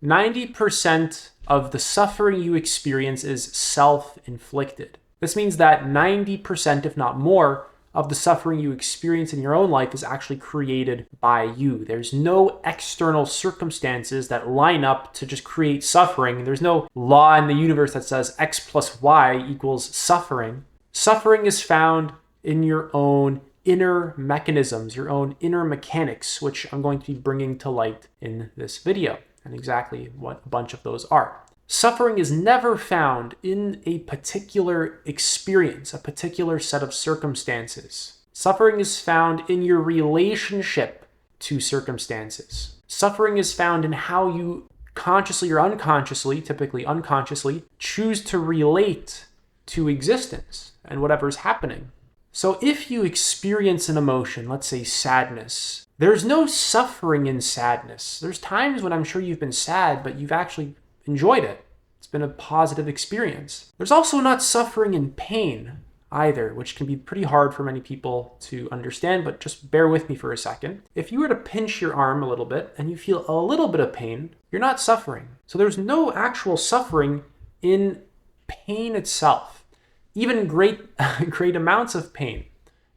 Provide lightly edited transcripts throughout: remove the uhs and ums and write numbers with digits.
90% of the suffering you experience is self-inflicted. This means that 90%, if not more, of the suffering you experience in your own life is actually created by you. There's no external circumstances that line up to just create suffering. There's no law in the universe that says X plus Y equals suffering. Suffering is found in your own inner mechanisms, your own inner mechanics, which I'm going to be bringing to light in this video, and exactly what a bunch of those are. Suffering is never found in a particular experience, a particular set of circumstances. Suffering is found in your relationship to circumstances. Suffering is found in how you consciously or unconsciously, typically unconsciously, choose to relate to existence and whatever's happening. So if you experience an emotion, let's say sadness, there's no suffering in sadness. There's times when I'm sure you've been sad, but you've actually enjoyed it. It's been a positive experience. There's also not suffering in pain either, which can be pretty hard for many people to understand, but just bear with me for a second. If you were to pinch your arm a little bit and you feel a little bit of pain, you're not suffering. So there's no actual suffering in pain itself. Even great amounts of pain.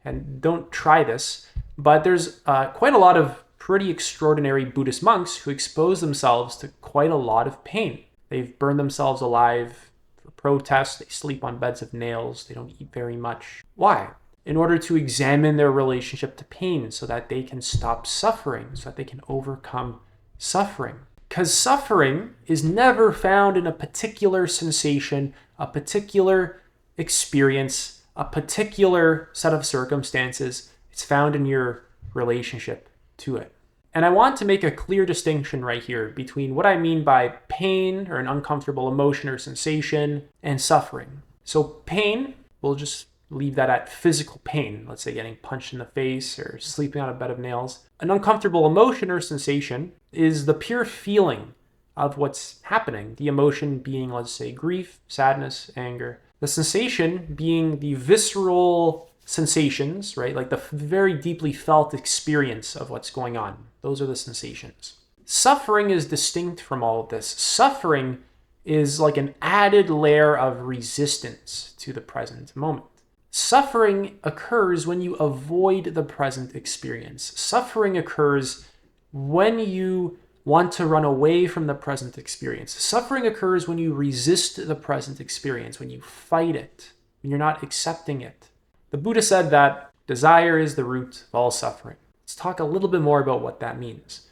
And don't try this, but there's quite a lot of pretty extraordinary Buddhist monks who expose themselves to quite a lot of pain. They've burned themselves alive for protest. They sleep on beds of nails. They don't eat very much. Why? In order to examine their relationship to pain so that they can stop suffering, so that they can overcome suffering. Because suffering is never found in a particular sensation, a particular experience, a particular set of circumstances. It's found in your relationship to it. And I want to make a clear distinction right here between what I mean by pain or an uncomfortable emotion or sensation and suffering. So pain, we'll just leave that at physical pain. Let's say getting punched in the face or sleeping on a bed of nails. An uncomfortable emotion or sensation is the pure feeling of what's happening. The emotion being, let's say, grief, sadness, anger. The sensation being the visceral sensations, right? Like the very deeply felt experience of what's going on. Those are the sensations. Suffering is distinct from all of this. Suffering is like an added layer of resistance to the present moment. Suffering occurs when you avoid the present experience. Suffering occurs when you want to run away from the present experience. Suffering occurs when you resist the present experience, when you fight it, when you're not accepting it. The Buddha said that desire is the root of all suffering. Let's talk a little bit more about what that means.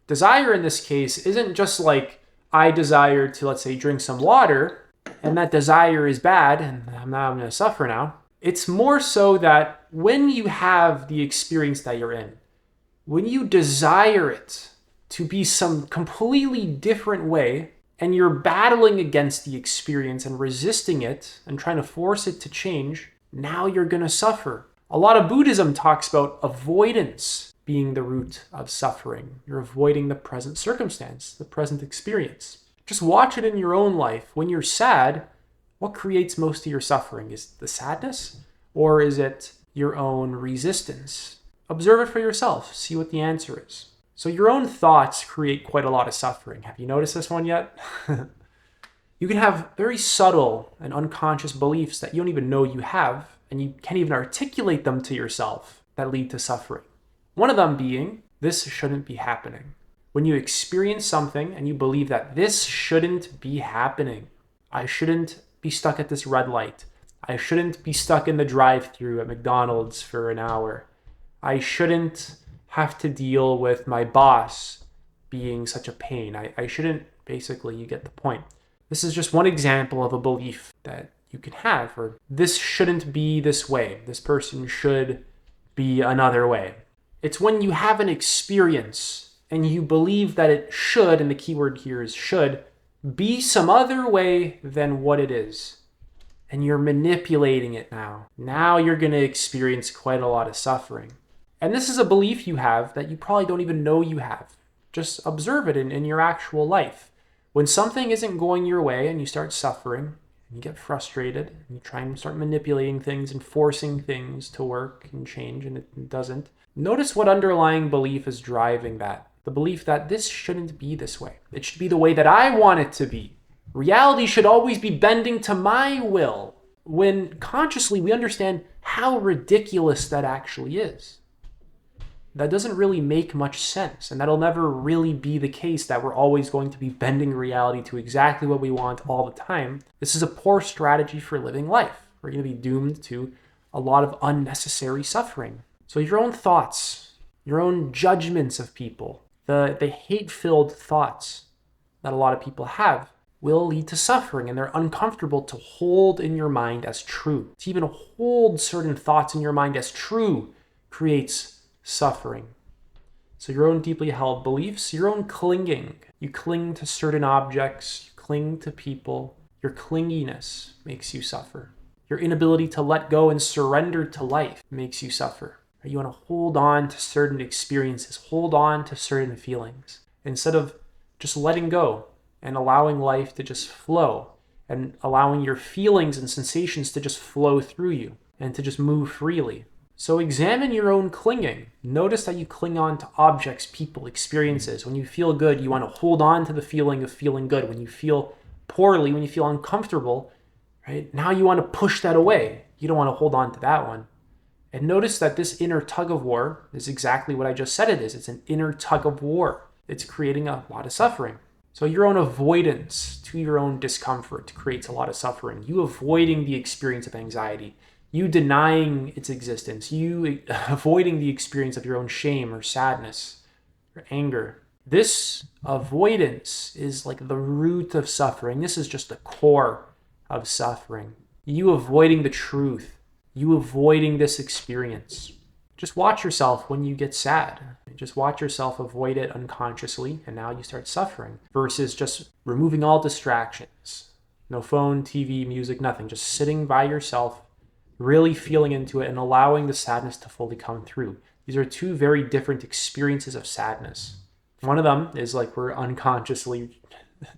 Desire in this case isn't just like I desire to, let's say, drink some water, and that desire is bad, and I'm going to suffer now. It's more so that when you have the experience that you're in, when you desire it to be some completely different way, and you're battling against the experience and resisting it and trying to force it to change, now you're going to suffer. A lot of Buddhism talks about avoidance being the root of suffering. You're avoiding the present circumstance, the present experience. Just watch it in your own life. When you're sad, what creates most of your suffering? Is it the sadness, or is it your own resistance? Observe it for yourself. See what the answer is. So your own thoughts create quite a lot of suffering. Have you noticed this one yet? You can have very subtle and unconscious beliefs that you don't even know you have, and you can't even articulate them to yourself, that lead to suffering. One of them being, this shouldn't be happening. When you experience something and you believe that this shouldn't be happening, I shouldn't be stuck at this red light. I shouldn't be stuck in the drive-thru at McDonald's for an hour. I shouldn't have to deal with my boss being such a pain. I shouldn't, basically, you get the point. This is just one example of a belief that you can have, or this shouldn't be this way. This person should be another way. It's when you have an experience and you believe that it should, and the key word here is should, be some other way than what it is. And you're manipulating it now. Now you're going to experience quite a lot of suffering. And this is a belief you have that you probably don't even know you have. Just observe it in your actual life. When something isn't going your way and you start suffering, and you get frustrated, and you try and start manipulating things and forcing things to work and change, and it doesn't, notice what underlying belief is driving that. The belief that this shouldn't be this way. It should be the way that I want it to be. Reality should always be bending to my will. When consciously we understand how ridiculous that actually is. That doesn't really make much sense, and that'll never really be the case that we're always going to be bending reality to exactly what we want all the time. This is a poor strategy for living life. We're going to be doomed to a lot of unnecessary suffering. So your own thoughts, your own judgments of people, the hate-filled thoughts that a lot of people have will lead to suffering, and they're uncomfortable to hold in your mind as true. To even hold certain thoughts in your mind as true creates suffering. So your own deeply held beliefs, your own clinging. You cling to certain objects, you cling to people. Your clinginess makes you suffer. Your inability to let go and surrender to life makes you suffer. You want to hold on to certain experiences, hold on to certain feelings, instead of just letting go and allowing life to just flow and allowing your feelings and sensations to just flow through you and to just move freely. So examine your own clinging. Notice that you cling on to objects, people, experiences. When you feel good, you want to hold on to the feeling of feeling good. When you feel poorly, when you feel uncomfortable, right? Now you want to push that away. You don't want to hold on to that one. And notice that this inner tug of war is exactly what I just said it is. It's an inner tug of war. It's creating a lot of suffering. So your own avoidance to your own discomfort creates a lot of suffering. You avoiding the experience of anxiety. You denying its existence, you avoiding the experience of your own shame or sadness or anger. This avoidance is like the root of suffering. This is just the core of suffering. You avoiding the truth, you avoiding this experience. Just watch yourself when you get sad. Just watch yourself avoid it unconsciously, and now you start suffering, versus just removing all distractions. No phone, TV, music, nothing. Just sitting by yourself, really feeling into it and allowing the sadness to fully come through. These are two very different experiences of sadness. One of them is like we're unconsciously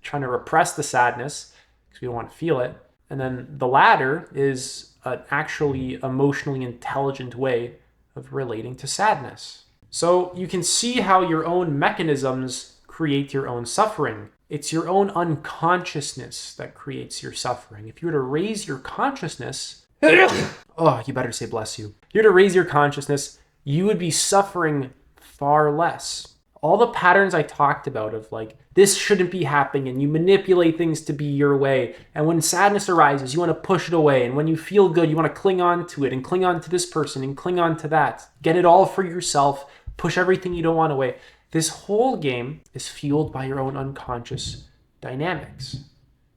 trying to repress the sadness because we don't want to feel it. And then the latter is an actually emotionally intelligent way of relating to sadness. So you can see how your own mechanisms create your own suffering. It's your own unconsciousness that creates your suffering. If you were to raise your consciousness, oh, you better say bless you. If you were to raise your consciousness, you would be suffering far less. All the patterns I talked about of like, this shouldn't be happening, and you manipulate things to be your way. And when sadness arises, you want to push it away. And when you feel good, you want to cling on to it and cling on to this person and cling on to that. Get it all for yourself. Push everything you don't want away. This whole game is fueled by your own unconscious dynamics.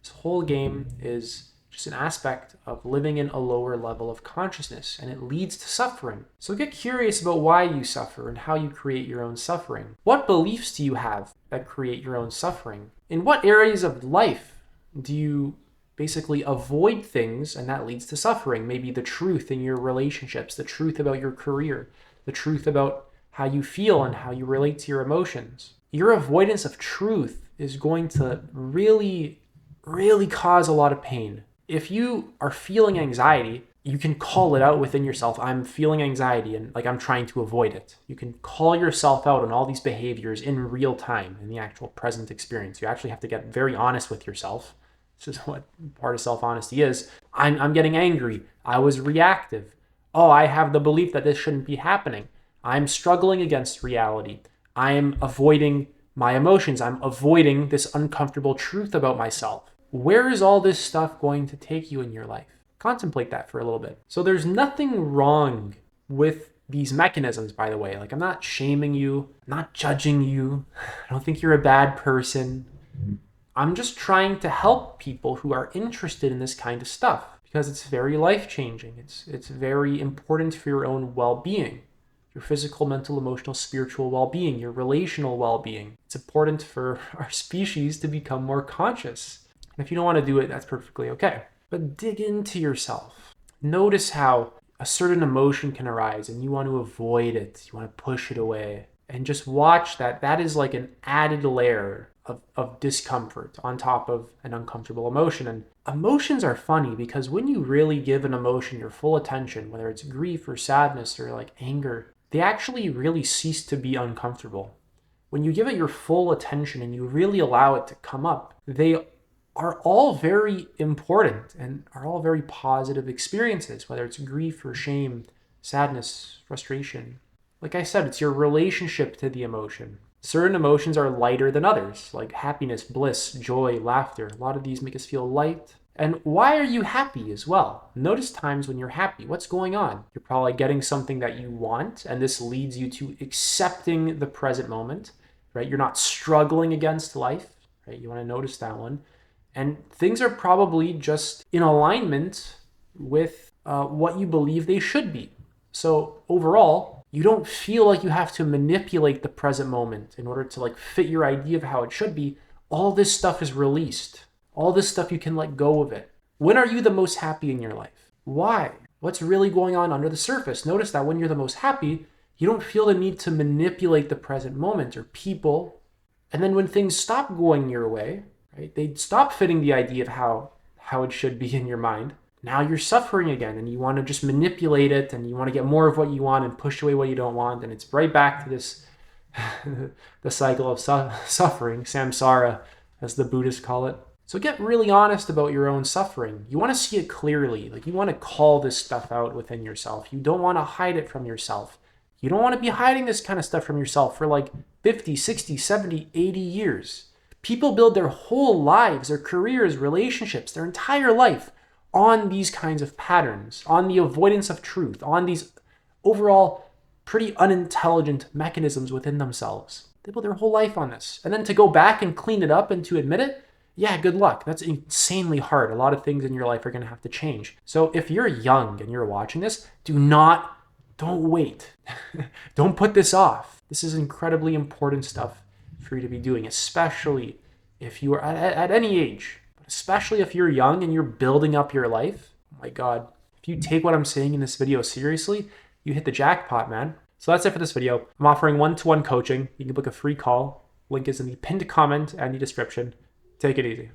This whole game is just an aspect of living in a lower level of consciousness, and it leads to suffering. So get curious about why you suffer and how you create your own suffering. What beliefs do you have that create your own suffering? In what areas of life do you basically avoid things and that leads to suffering? Maybe the truth in your relationships, the truth about your career, the truth about how you feel and how you relate to your emotions. Your avoidance of truth is going to really cause a lot of pain. If you are feeling anxiety, you can call it out within yourself. I'm feeling anxiety and like I'm trying to avoid it. You can call yourself out on all these behaviors in real time in the actual present experience. You actually have to get very honest with yourself. This is what part of self-honesty is. I'm getting angry. I was reactive. Oh, I have the belief that this shouldn't be happening. I'm struggling against reality. I am avoiding my emotions. I'm avoiding this uncomfortable truth about myself. Where is all this stuff going to take you in your life? Contemplate that for a little bit. So there's nothing wrong with these mechanisms, by the way. Like, I'm not shaming you, I'm not judging you. I don't think you're a bad person. I'm just trying to help people who are interested in this kind of stuff because it's very life-changing. It's very important for your own well-being, your physical, mental, emotional, spiritual well-being, your relational well-being. It's important for our species to become more conscious. And if you don't want to do it, that's perfectly okay. But dig into yourself. Notice how a certain emotion can arise and you want to avoid it. You want to push it away. And just watch that. That is like an added layer of discomfort on top of an uncomfortable emotion. And emotions are funny because when you really give an emotion your full attention, whether it's grief or sadness or like anger, they actually really cease to be uncomfortable. when you give it your full attention and you really allow it to come up, they are all very important and are all very positive experiences, whether it's grief or shame, sadness, frustration. Like I said, it's your relationship to the emotion. Certain emotions are lighter than others, like happiness, bliss, joy, laughter. A lot of these make us feel light. And why are you happy as well? Notice times when you're happy. What's going on? You're probably getting something that you want, and this leads you to accepting the present moment, right? You're not struggling against life, right? You want to notice that one. And things are probably just in alignment with what you believe they should be. So overall, you don't feel like you have to manipulate the present moment in order to fit your idea of how it should be. All this stuff is released. All this stuff, you can let go of it. When are you the most happy in your life? Why? What's really going on under the surface? Notice that when you're the most happy, you don't feel the need to manipulate the present moment or people. And then when things stop going your way, right, they stop fitting the idea of how it should be in your mind. Now you're suffering again, and you want to just manipulate it, and you want to get more of what you want and push away what you don't want. And it's right back to this, the cycle of suffering, samsara, as the Buddhists call it. So get really honest about your own suffering. You want to see it clearly. You want to call this stuff out within yourself. You don't want to hide it from yourself. You don't want to be hiding this kind of stuff from yourself for 50, 60, 70, 80 years. People build their whole lives, their careers, relationships, their entire life on these kinds of patterns, on the avoidance of truth, on these overall pretty unintelligent mechanisms within themselves. They build their whole life on this. And then to go back and clean it up and to admit it, yeah, good luck. That's insanely hard. A lot of things in your life are going to have to change. So if you're young and you're watching this, don't wait. Don't put this off. This is incredibly important stuff for you to be doing, especially if you are at any age, but especially if you're young and you're building up your life. Oh my God. If you take what I'm saying in this video seriously, you hit the jackpot, man. So that's it for this video. I'm offering one-to-one coaching. You can book a free call. Link is in the pinned comment and the description. Take it easy.